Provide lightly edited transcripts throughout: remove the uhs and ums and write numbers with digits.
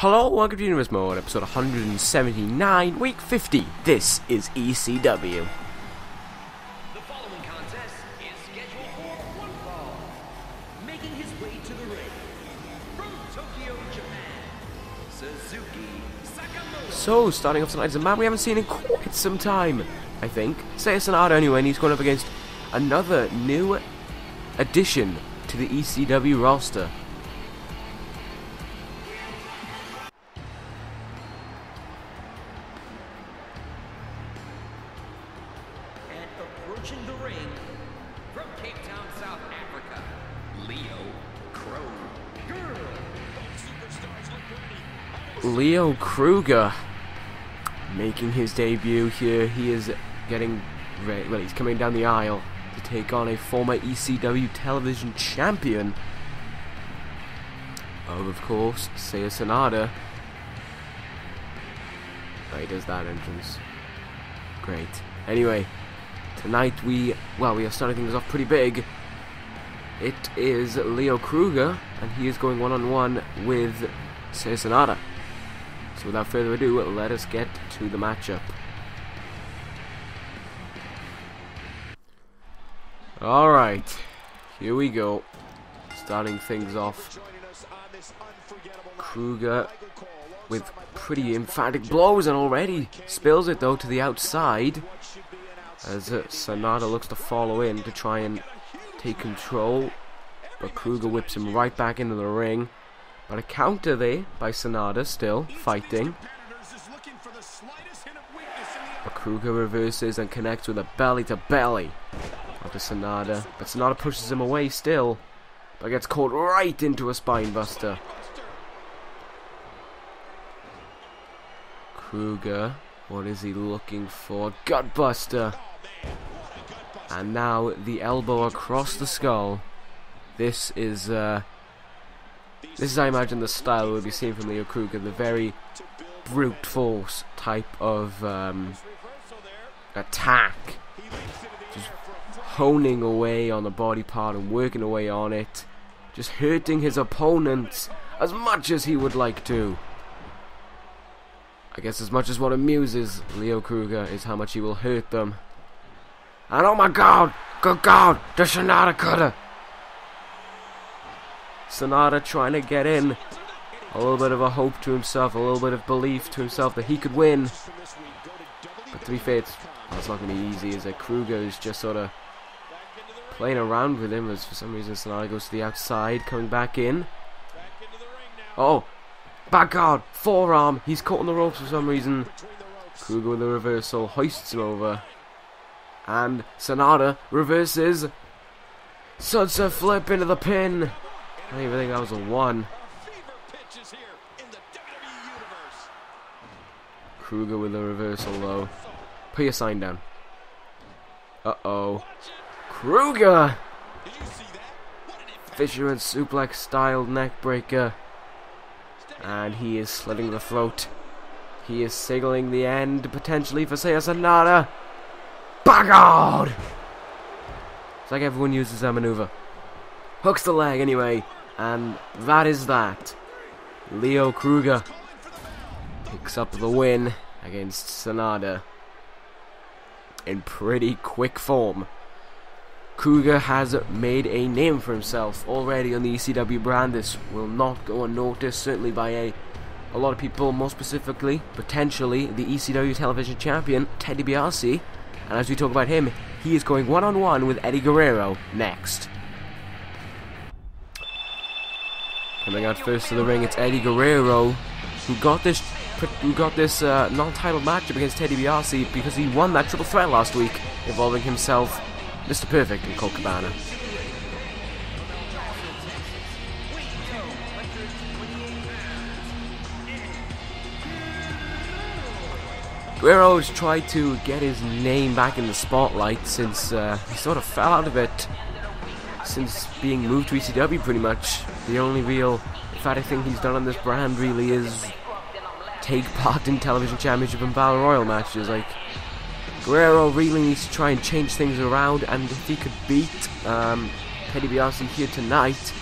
Hello, welcome to Universe Mode, episode 179, week 50. This is ECW. The following contest is scheduled for one fall. Making his way to the ring, from Tokyo, Japan, Suzuki Sakamoto. So, starting off tonight's a man we haven't seen in quite some time, I think. Seiya Sanada anyway, and he's going up against another new addition to the ECW roster. Approaching the ring, from Cape Town, South Africa, Leo Kruger making his debut here. He is getting ready. Well, he's coming down the aisle to take on a former ECW television champion of course, Seiya Sanada. Oh, he does that entrance. Great. Anyway, tonight we are starting things off pretty big. It is Leo Kruger, and he is going one-on-one with Seiya Sanada. So without further ado, let us get to the matchup. Alright, here we go. Starting things off. Kruger with pretty emphatic blows, and already spills it though to the outside. As Sonata looks to follow in to try and take control, but Kruger whips him right back into the ring. But a counter there by Sonata, still fighting. But Kruger reverses and connects with a belly to belly onto Sonata. But Sonata pushes him away still, but gets caught right into a spine buster. Kruger, what is he looking for? Gutbuster. And now the elbow across the skull. This is I imagine the style we'll be seeing from Leo Kruger, the very brute force type of attack. Just honing away on the body part and working away on it. Just hurting his opponents as much as he would like to. I guess as much as what amuses Leo Kruger is how much he will hurt them. And oh my god! Good god! The Sonata cutter! Sonata trying to get in. A little bit of a hope to himself, a little bit of belief to himself that he could win. But to be fair, it's not going to be easy, as Kruger is just sort of playing around with him, as for some reason Sonata goes to the outside, coming back in. Oh! Back guard! Forearm! He's caught on the ropes for some reason. Kruger with a reversal, hoists him over. And Sonata reverses. Sunset flip into the pin. I don't even think that was a 1. Kruger with a reversal though. Put your sign down. Uh-oh. Kruger! Fisherman suplex styled neck breaker. And he is slitting the throat. He is signaling the end potentially for Seiya Sanada. Backguard! It's like everyone uses that maneuver. Hooks the leg anyway. And that is that. Leo Kruger picks up the win against Sanada in pretty quick form. Kruger has made a name for himself already on the ECW brand. This will not go unnoticed, certainly by a lot of people, more specifically, potentially, the ECW television champion, Ted Dibiase. And as we talk about him, he is going one-on-one with Guerrero next. Coming out first to the ring, it's Guerrero, who got this non-title matchup against Ted Dibiase because he won that triple threat last week, involving himself, Mr. Perfect, and Colt Cabana. Guerrero's tried to get his name back in the spotlight since he sort of fell out of it since being moved to ECW pretty much. The only real emphatic thing he's done on this brand really is take part in television championship and battle royal matches. Like, Guerrero really needs to try and change things around, and if he could beat Ted Dibiase here tonight,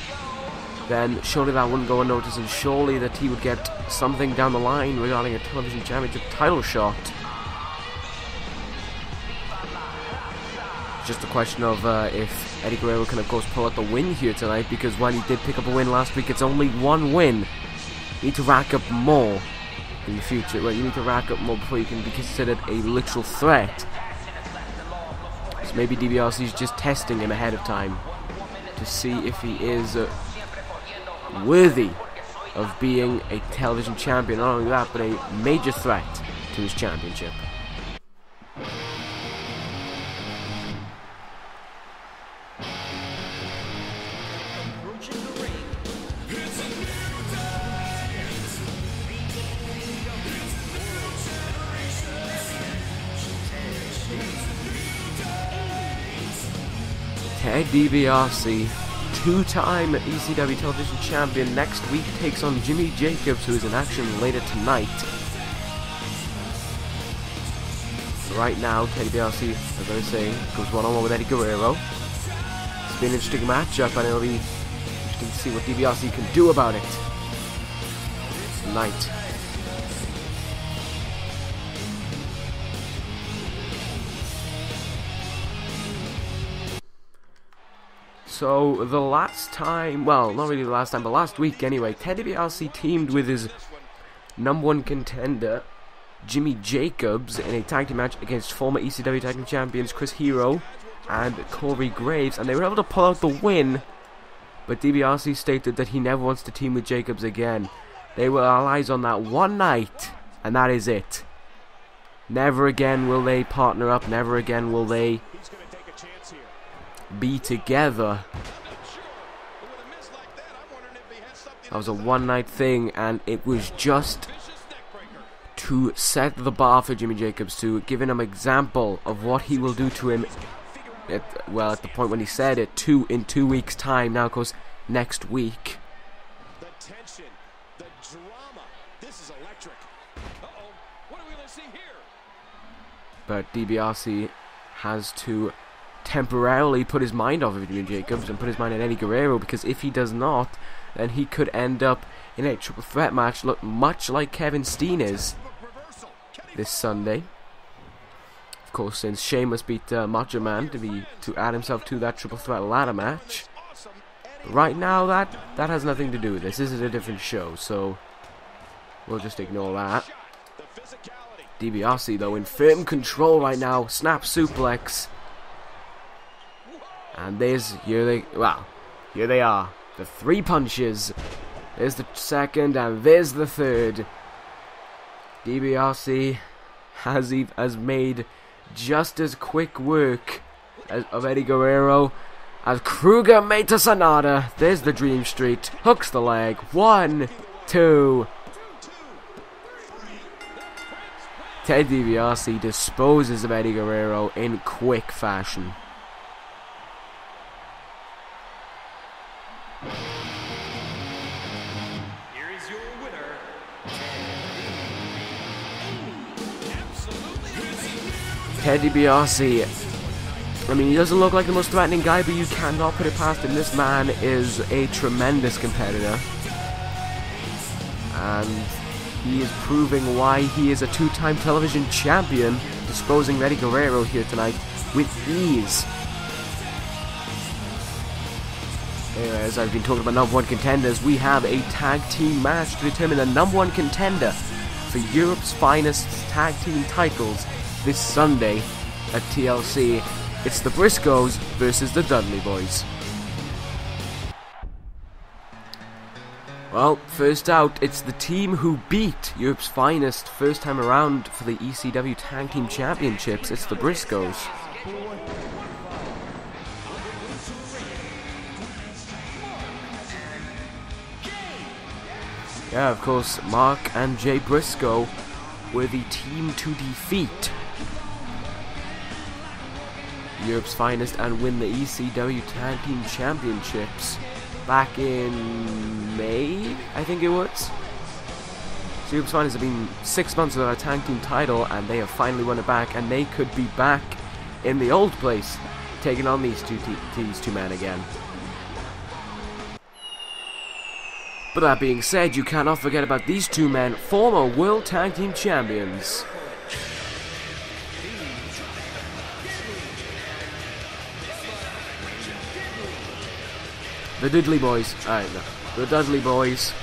then surely that wouldn't go unnoticed, and surely that he would get something down the line regarding a television championship title shot. Just a question of if Eddie Guerrero can of course pull out the win here tonight, because while he did pick up a win last week, it's only one win. You need to rack up more in the future. Well, you need to rack up more before you can be considered a literal threat. So maybe Dibiase is just testing him ahead of time to see if he is worthy of being a television champion. Not only that, but a major threat to his championship. Ted Dibiase, two-time ECW television champion, next week takes on Jimmy Jacobs, who is in action later tonight. Right now, Ted Dibiase, as I was saying, goes one-on-one with Eddie Guerrero. It's been an interesting matchup, and it'll be interesting to see what Dibiase can do about it tonight. So, the last time, well, not really the last time, but last week anyway, Ted Dibiase teamed with his #1 contender, Jimmy Jacobs, in a tag team match against former ECW tag team champions Chris Hero and Corey Graves, and they were able to pull out the win, but Dibiase stated that he never wants to team with Jacobs again. They were allies on that one night, and that is it. Never again will they partner up, never again will they be together. That was a one-night thing, and it was just to set the bar for Jimmy Jacobs, to give him an example of what he will do to him at the point when he said it, in 2 weeks time. Now of course next week. The tension, the drama, this is electric. Uh-oh, what are we gonna see here? But Dibiase has to temporarily put his mind off of Jimmy Jacobs and put his mind on Eddie Guerrero, because if he does not, then he could end up in a triple threat match, look much like Kevin Steen is this Sunday. Of course, since Sheamus beat Macho Man to add himself to that triple threat ladder match. But right now, that has nothing to do with this. This is a different show, so we'll just ignore that. Dibiase, though, in firm control right now. Snap suplex. And here they are, the 3 punches. There's the second, and there's the third. Dibiase has made just as quick work of Eddie Guerrero as Kruger made to Sonata. There's the Dream Street, hooks the leg, 1, 2. Ted Dibiase disposes of Eddie Guerrero in quick fashion. Here is your winner, Ted Dibiase. I mean, he doesn't look like the most threatening guy, but you cannot put it past him. This man is a tremendous competitor, and he is proving why he is a 2-time television champion, disposing of Eddie Guerrero here tonight with ease. Anyway, as I've been talking about #1 contenders, we have a tag team match to determine the #1 contender for Europe's finest tag team titles this Sunday at TLC. It's the Briscoes versus the Dudley Boyz. Well, first out, it's the team who beat Europe's finest first time around for the ECW Tag Team Championships. It's the Briscoes. Yeah, of course, Mark and Jay Briscoe were the team to defeat Europe's finest and win the ECW Tag Team Championships back in May, I think it was. So Europe's finest have been 6 months without a tag team title, and they have finally won it back, and they could be back in the old place, taking on these two men again. But that being said, you cannot forget about these two men, former World Tag Team Champions. The Dudley Boyz, the Dudley Boyz,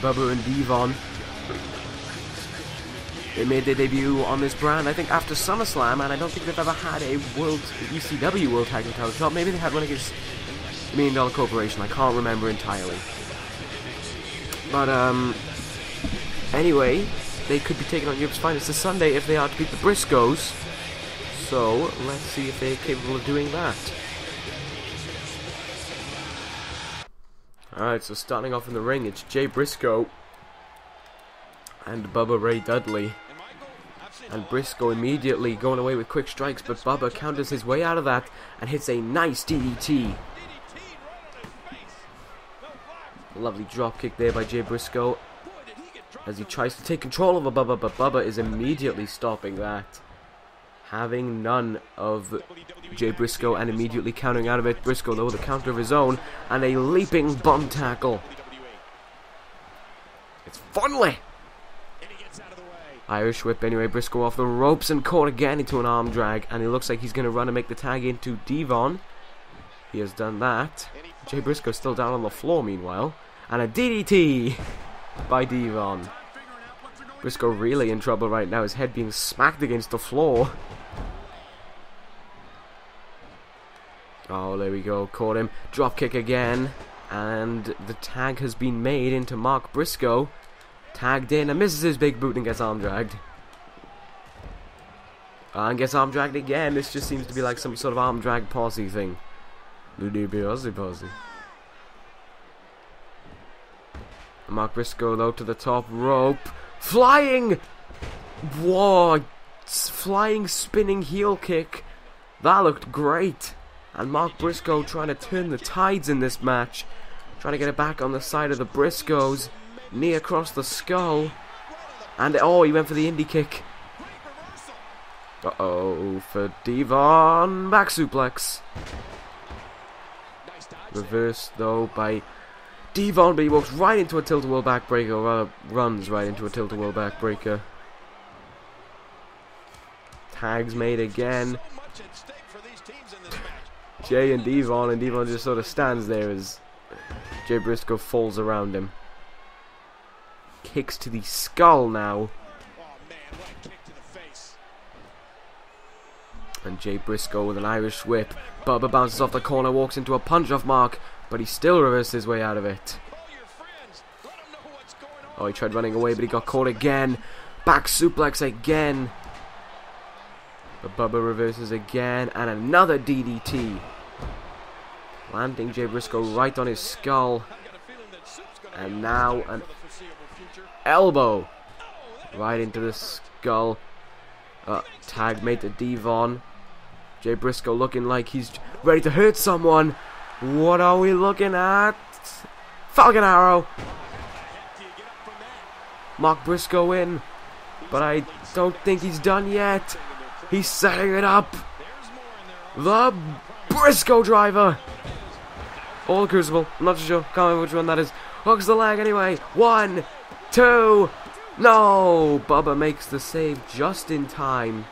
Bubba and Devon. They made their debut on this brand, I think, after SummerSlam, and I don't think they've ever had a ECW World Tag Team title shot. Maybe they had one against $1 Million Corporation, I can't remember entirely. But, anyway, they could be taking on Europe's finest this Sunday if they are to beat the Briscoes. So, let's see if they're capable of doing that. Alright, so starting off in the ring, it's Jay Briscoe and Bubba Ray Dudley. And Briscoe immediately going away with quick strikes, but Bubba counters his way out of that and hits a nice DDT. Lovely drop kick there by Jay Briscoe as he tries to take control of Bubba, but Bubba is immediately stopping that, having none of Jay Briscoe and immediately countering out of it. Briscoe though with a counter of his own and a leaping bum tackle. It's Funley. Irish whip anyway, Briscoe off the ropes and caught again into an arm drag, and it looks like he's going to run and make the tag into Devon. He has done that. Jay Briscoe still down on the floor meanwhile, and a DDT by Devon. Briscoe really in trouble right now, his head being smacked against the floor. Oh, there we go, caught him. Drop kick again, and the tag has been made into Mark Briscoe. Tagged in and misses his big boot and gets arm dragged. And gets arm dragged again. This just seems to be like some sort of arm drag posse thing. The Dbrc posse. Mark Briscoe though to the top rope. Flying! Whoa! Flying spinning heel kick. That looked great. And Mark Briscoe trying to turn the tides in this match. Trying to get it back on the side of the Briscoes. Knee across the skull. And oh, he went for the indie kick. Uh-oh, for Devon. Back suplex. Reversed though by Devon, but he walks right into a tilt-a-whirl backbreaker, or rather runs right into a tilt-a-whirl backbreaker. Tags made again. Jay and Devon just sort of stands there as Jay Briscoe falls around him. Kicks to the skull now. And Jay Briscoe with an Irish whip. Bubba bounces off the corner, walks into a punch off Mark, but he still reverses his way out of it. Oh, he tried running away, but he got caught again. Back suplex again. But Bubba reverses again, and another DDT. Landing Jay Briscoe right on his skull. And now an elbow right into the skull. Tag made to Devon. Jay Briscoe looking like he's ready to hurt someone. What are we looking at? Falcon Arrow. Mark Briscoe in, but I don't think he's done yet. He's setting it up. The Briscoe driver. Or the Crucible. I'm not sure. Can't remember which one that is. Hooks the leg anyway. 1, 2. No! Bubba makes the save just in time.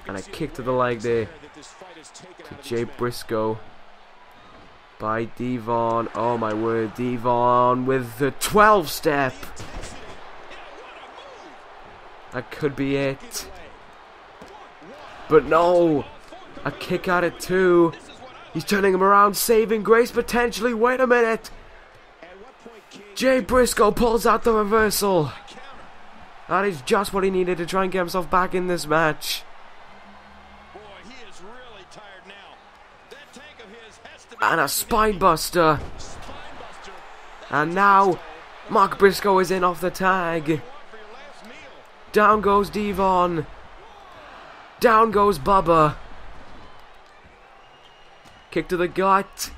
And a kick to the leg there to Jay Briscoe by Devon. Oh my word, Devon with the 12-step. That could be it. But no! A kick out at 2. He's turning him around, saving grace potentially. Wait a minute! Jay Briscoe pulls out the reversal. That is just what he needed to try and get himself back in this match. And a spine buster. And now Mark Briscoe is in off the tag. Down goes Devon. Down goes Bubba. Kick to the gut.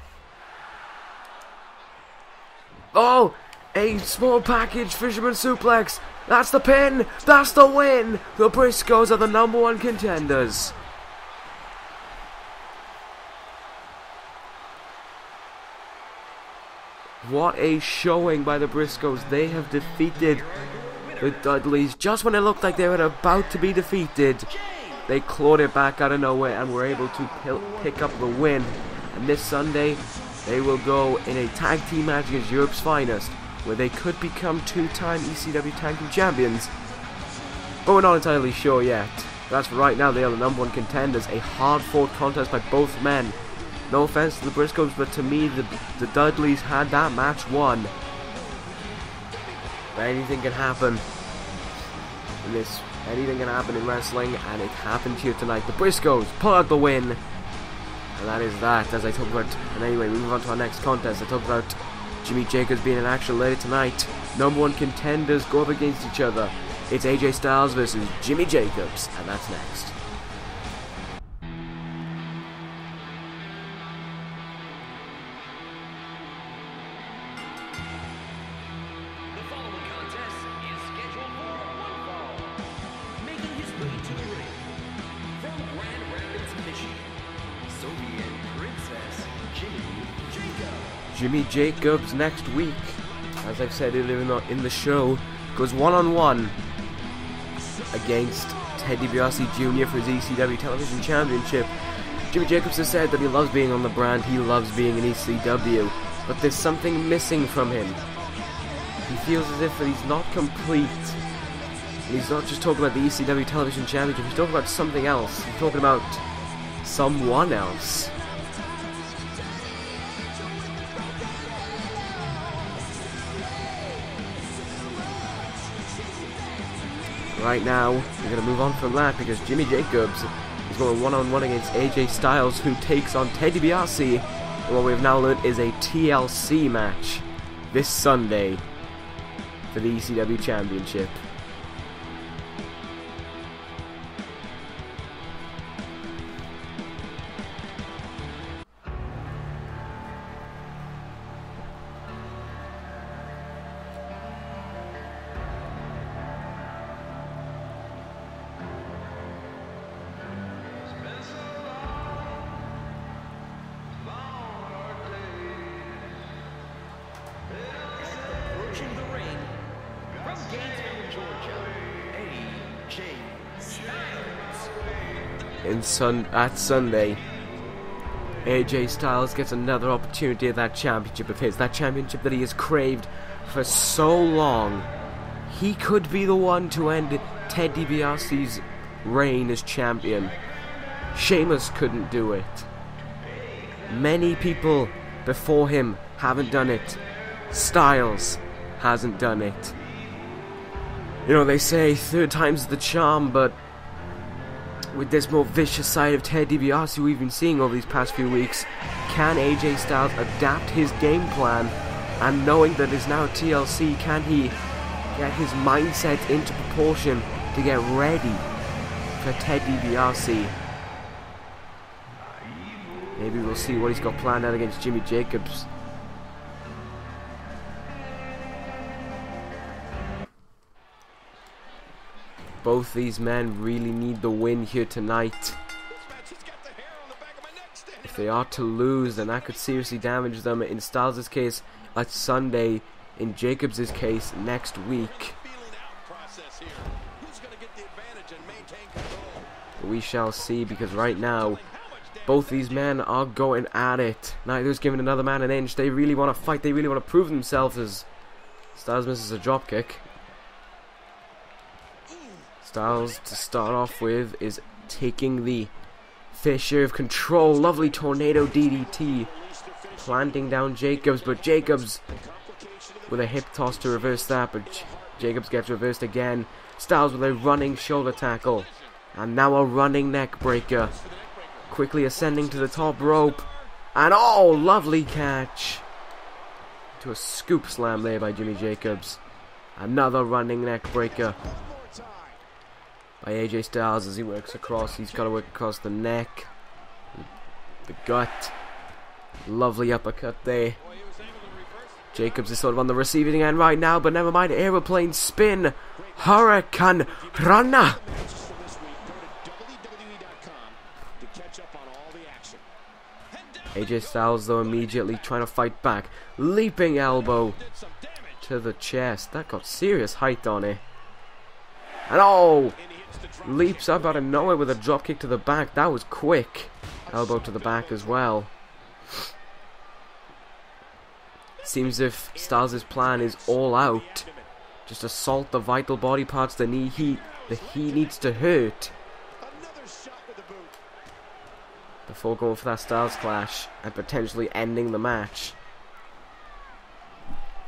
Oh, a small package fisherman suplex. That's the pin. That's the win. The Briscoes are the #1 contenders. What a showing by the Briscoes. They have defeated the Dudleys just when it looked like they were about to be defeated. They clawed it back out of nowhere and were able to pick up the win. And this Sunday, they will go in a tag team match against Europe's finest, where they could become two-time ECW Tag Team Champions. But we're not entirely sure yet. That's for right now. They are the #1 contenders. A hard-fought contest by both men. No offense to the Briscoes, but to me, the Dudleys had that match won. But anything can happen in this. Anything can happen in wrestling, and it happened here tonight. The Briscoes pull out the win, and that is that. As I talk about, and anyway, we move on to our next contest. I talk about Jimmy Jacobs being in action later tonight. #1 contenders go up against each other. It's AJ Styles versus Jimmy Jacobs, and that's next. The following contest is scheduled for one fall. Making his way to the ring from Grand Rapids, Michigan, Soviet Princess Jimmy Jacobs. Jimmy Jacobs next week, as I've said earlier in the show, goes one-on-one against Ted Dibiase Jr. for his ECW Television Championship. Jimmy Jacobs has said that he loves being on the brand, he loves being in ECW, but there's something missing from him. He feels as if that he's not complete. And he's not just talking about the ECW Television Championship, he's talking about something else. He's talking about someone else. Right now, we're going to move on from that because Jimmy Jacobs is going one-on-one against AJ Styles, who takes on Ted Dibiase in what we have now learned is a TLC match this Sunday for the ECW Championship. Approaching the ring from Gainesville, Georgia, AJ Styles. At Sunday, AJ Styles gets another opportunity at that championship of his, that championship that he has craved for so long. He could be the one to end Ted DiBiase's reign as champion. Sheamus couldn't do it. Many people before him haven't done it. Styles hasn't done it. You know, they say third time's the charm, but with this more vicious side of Ted DiBiase we've been seeing over these past few weeks, can AJ Styles adapt his game plan? And knowing that it's now TLC, can he get his mindset into proportion to get ready for Ted DiBiase? Maybe we'll see what he's got planned out against Jimmy Jacobs. Both these men really need the win here tonight. If they are to lose, then that could seriously damage them. In Styles' case, that's Sunday. In Jacobs' case, next week. We shall see, because right now, both these men are going at it. Neither's giving another man an inch. They really want to fight. They really want to prove themselves, as Styles misses a dropkick. Styles, to start off with, is taking the fair share of control. Lovely tornado DDT, planting down Jacobs, but Jacobs with a hip toss to reverse that, but Jacobs gets reversed again. Styles with a running shoulder tackle, and now a running neck breaker. Quickly ascending to the top rope, and oh, lovely catch. To a scoop slam there by Jimmy Jacobs. Another running neck breaker by AJ Styles as he works across. He's got to work across the neck, the gut. Lovely uppercut there. Jacobs is sort of on the receiving end right now, but never mind. Aeroplane spin, Hurricane Rana. AJ Styles though immediately trying to fight back. Leaping elbow to the chest. That got serious height on it. And oh! Leaps up out of nowhere with a drop kick to the back. That was quick. Elbow to the back as well. Seems as if Styles' plan is all out. Just assault the vital body parts that he needs to hurt before going for that Styles clash and potentially ending the match.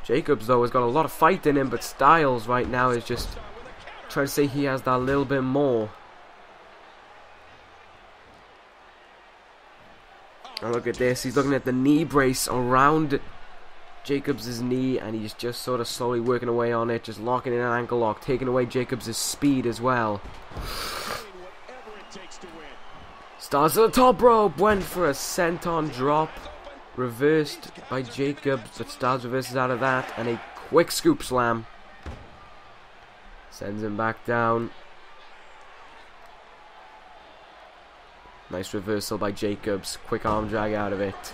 Jacobs though has got a lot of fight in him, but Styles right now is just trying to say he has that little bit more. And look at this, he's looking at the knee brace around Jacobs' knee, and he's just sort of slowly working away on it, just locking in an ankle lock, taking away Jacobs' speed as well. Starts at the top rope, went for a senton drop, reversed by Jacobs, but Styles reverses out of that, and a quick scoop slam. Sends him back down. Nice reversal by Jacobs, quick arm drag out of it.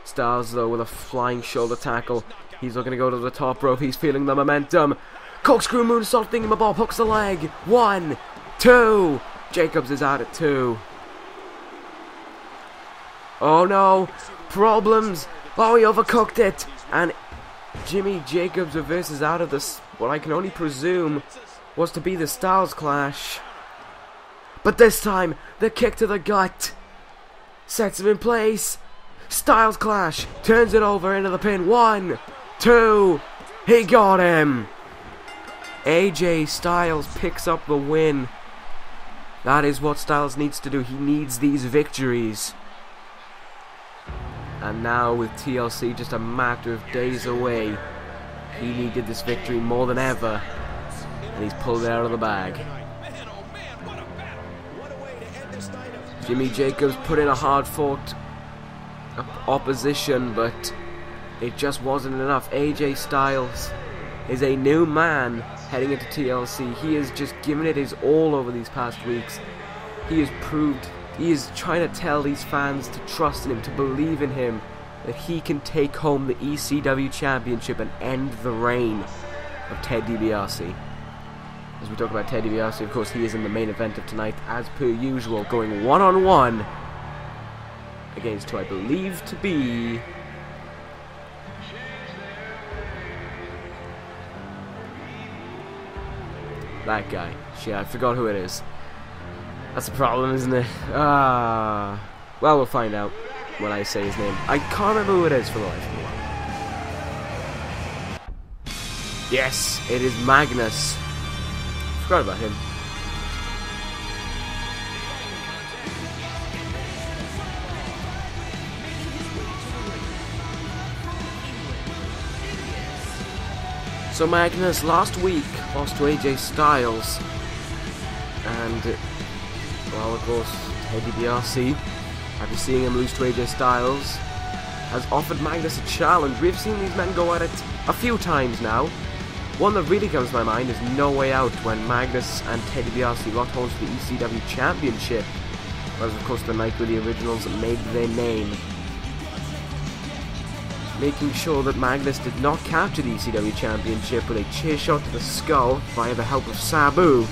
Styles though with a flying shoulder tackle. He's looking to go to the top rope. He's feeling the momentum. Corkscrew moonsault thingamabob, hooks the leg. 1, 2. Jacobs is out at 2. Oh no, problems. Oh, he overcooked it. And Jimmy Jacobs reverses out of this, what I can only presume was to be the Styles clash. But this time, the kick to the gut sets him in place. Styles clash, turns it over into the pin. 1, 2, he got him. AJ Styles picks up the win. That is what Styles needs to do. He needs these victories. And now with TLC just a matter of days away, he needed this victory more than ever. And he's pulled it out of the bag. Jimmy Jacobs put in a hard-fought opposition, but it just wasn't enough. AJ Styles is a new man heading into TLC. He has just given it his all over these past weeks. He has proved, he is trying to tell these fans to trust in him, to believe in him, that he can take home the ECW Championship and end the reign of Ted Dibiase. As we talk about Ted Dibiase, of course, he is in the main event of tonight, as per usual, going one-on-one against who I believe to be that guy. Shit, I forgot who it is. That's the problem, isn't it? Well, we'll find out when I say his name. I can't remember who it is for the life of me. Yes, it is Magnus. Forgot about him. So Magnus last week lost to AJ Styles, and well, of course, Ted Dibiase, after seeing him lose to AJ Styles, has offered Magnus a challenge. We've seen these men go at it a few times now. One that really comes to my mind is No Way Out, when Magnus and Ted Dibiase locked horns for the ECW Championship. Whereas, of course, the night where the originals made their name, making sure that Magnus did not capture the ECW Championship with a chair shot to the skull via the help of Sabu.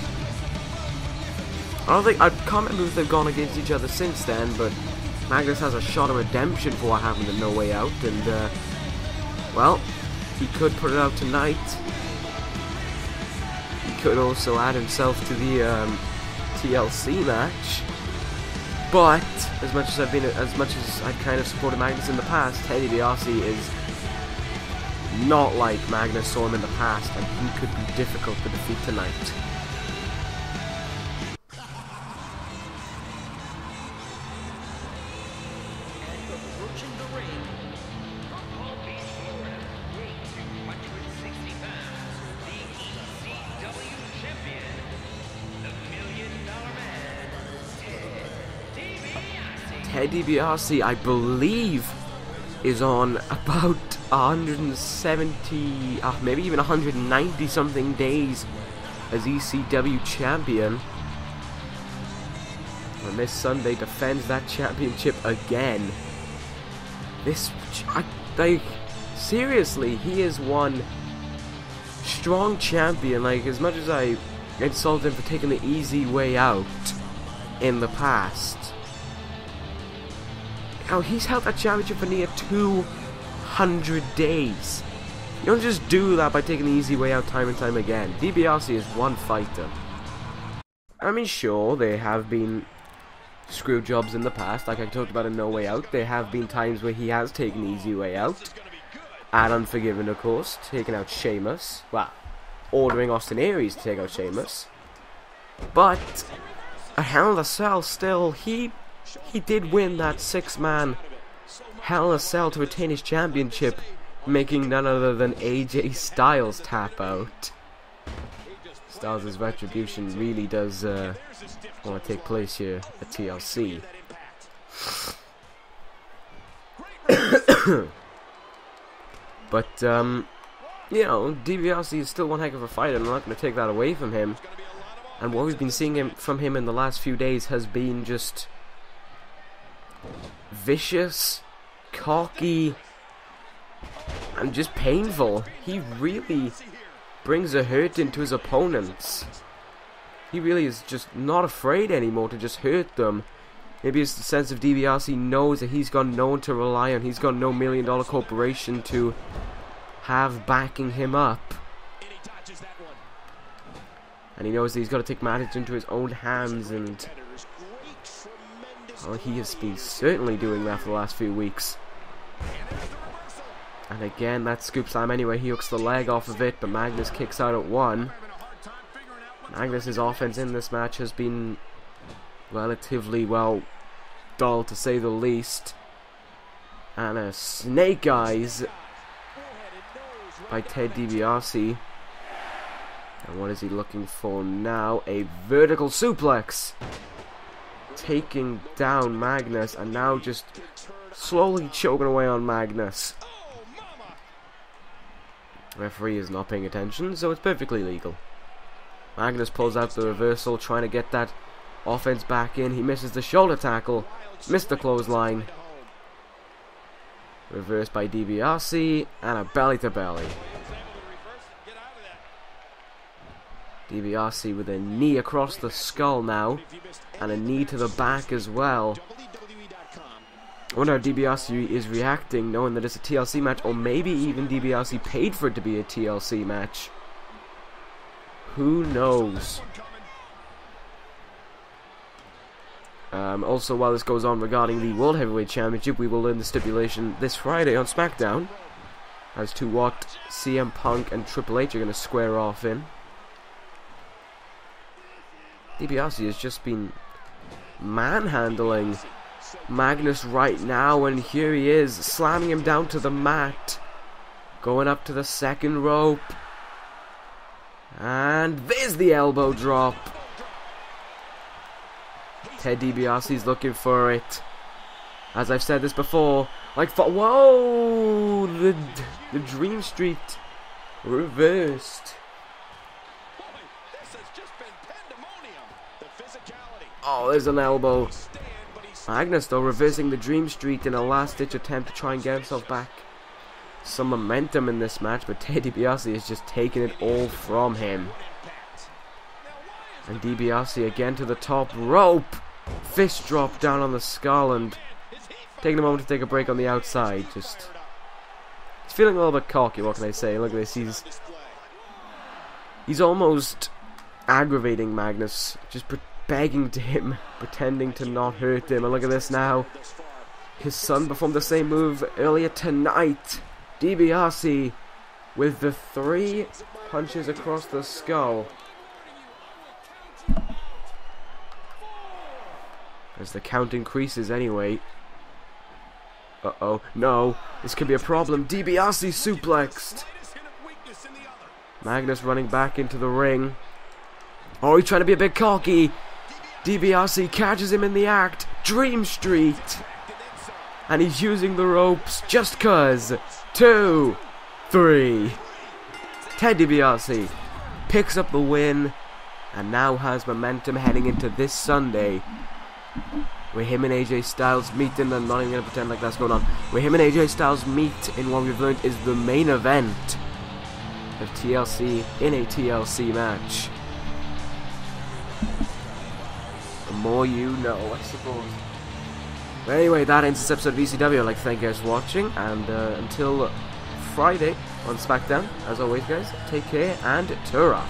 I can't remember if they've gone against each other since then, but Magnus has a shot of redemption for what happened in No Way Out, and well, he could put it out tonight. He could also add himself to the TLC match. But as much as I've kind of supported Magnus in the past, Ted Dibiase is not like Magnus saw him in the past, and he could be difficult to defeat tonight. Ted Dibiase, I believe, is on about 170, maybe even 190 something days as ECW champion. And this Sunday defends that championship again. like, seriously, he is one strong champion. Like, as much as I insult him for taking the easy way out in the past, now he's held that championship for near 200 days. You don't just do that by taking the easy way out time and time again. Dibiase is one fighter. I mean, sure, there have been screw jobs in the past, like I talked about in No Way Out. There have been times where he has taken the easy way out. At Unforgiven, of course, taking out Sheamus. Well, ordering Austin Aries to take out Sheamus. But at Hell in a Cell, still, he did win that 6-man Hell in a Cell to retain his championship, making none other than AJ Styles tap out. Styles' retribution really does want to take place here at TLC. But, you know, Dibiase is still one heck of a fighter, and I'm not going to take that away from him. And what we've been seeing from him in the last few days has been just vicious, cocky, and just painful. He really brings a hurt into his opponents. He really is just not afraid anymore to just hurt them. Maybe it's the sense of Dibiase knows that he's got no one to rely on. He's got no $1 million corporation to have backing him up. And he knows that he's got to take matters into his own hands, and well, he has been certainly doing that for the last few weeks. And again, that scoop slam anyway, he hooks the leg off of it, but Magnus kicks out at 1. Magnus' offense in this match has been relatively, well, dull to say the least. And a snake eyes by Ted Dibiase. And what is he looking for now? A vertical suplex. Taking down Magnus, and now just slowly choking away on Magnus. Referee is not paying attention, so it's perfectly legal. Magnus pulls out the reversal, trying to get that offense back in. He misses the shoulder tackle, missed the clothesline. Reversed by Dibiase, and a belly to belly. Dibiase with a knee across the skull now, and a knee to the back as well. I wonder how Dibiase is reacting, knowing that it's a TLC match, or maybe even Dibiase paid for it to be a TLC match. Who knows? Also, while this goes on regarding the World Heavyweight Championship, we will learn the stipulation this Friday on SmackDown as to what CM Punk and Triple H are going to square off in. Dibiase has just been manhandling Magnus right now, and here he is, slamming him down to the mat. Going up to the second rope. And there's the elbow drop. Ted Dibiase's looking for it. As I've said this before, like, whoa! The Dream Street reversed. Oh, there's an elbow. Magnus, though, reversing the Dream Street in a last-ditch attempt to try and get himself back some momentum in this match, but Ted Dibiase is just taking it all from him. And Dibiase again to the top rope. Fist drop down on the skull, and taking a moment to take a break on the outside. He's feeling a little bit cocky, what can I say? Look at this, he's almost aggravating Magnus, just begging to him, pretending to not hurt him. And look at this now. His son performed the same move earlier tonight. Dibiase with the 3 punches across the skull. As the count increases anyway. Uh-oh. No. This could be a problem. Dibiase suplexed. Magnus running back into the ring. Oh, he's trying to be a bit cocky. Dibiase catches him in the act. Dream Street. And he's using the ropes just cuz. 2, 3. Ted Dibiase picks up the win and now has momentum heading into this Sunday where him and AJ Styles meet, and I'm not even going to pretend like that's going on, where him and AJ Styles meet in what we've learned is the main event of TLC in a TLC match. The more you know, I suppose. But anyway, that ends this episode of ECW. I'd like to thank you guys for watching, and until Friday on SmackDown, as always guys, take care and ta-ra.